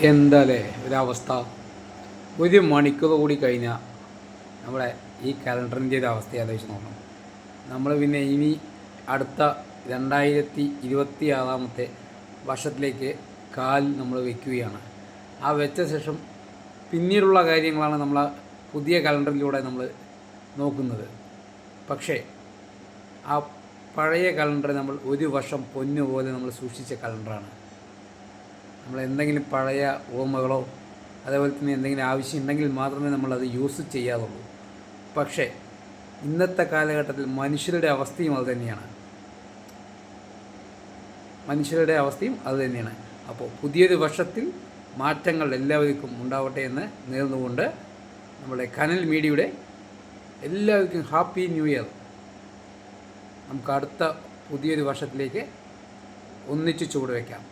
എന്താല്ലേ ഒരവസ്ഥ. ഒരു മണിക്കൂർ കൂടി കഴിഞ്ഞാൽ നമ്മളെ ഈ കലണ്ടറിൻ്റെ ഒരു അവസ്ഥ ആലോചിച്ച് നോക്കണം. നമ്മൾ പിന്നെ ഇനി അടുത്ത 2026 വർഷത്തിലേക്ക് കാൽ നമ്മൾ വയ്ക്കുകയാണ്. ആ വെച്ച ശേഷം പിന്നീടുള്ള കാര്യങ്ങളാണ് നമ്മൾ പുതിയ കലണ്ടറിലൂടെ നമ്മൾ നോക്കുന്നത്. പക്ഷേ ആ പഴയ കലണ്ടർ നമ്മൾ ഒരു വർഷം പൊന്നു പോലെ നമ്മൾ സൂക്ഷിച്ച കലണ്ടറാണ്. നമ്മൾ എന്തെങ്കിലും പഴയ ഓർമ്മകളോ അതേപോലെ തന്നെ എന്തെങ്കിലും ആവശ്യം ഉണ്ടെങ്കിൽ മാത്രമേ നമ്മളത് യൂസ് ചെയ്യാറുള്ളൂ. പക്ഷേ ഇന്നത്തെ കാലഘട്ടത്തിൽ മനുഷ്യരുടെ അവസ്ഥയും അതുതന്നെയാണ്. അപ്പോൾ പുതിയൊരു വർഷത്തിൽ മാറ്റങ്ങൾ എല്ലാവർക്കും ഉണ്ടാവട്ടെ എന്ന് നേർന്നുകൊണ്ട് നമ്മുടെ കനൽ മീഡിയയുടെ എല്ലാവർക്കും ഹാപ്പി ന്യൂ ഇയർ. നമുക്ക് അടുത്ത പുതിയൊരു വർഷത്തിലേക്ക് ഒന്നിച്ച് ചുവട് വയ്ക്കാം.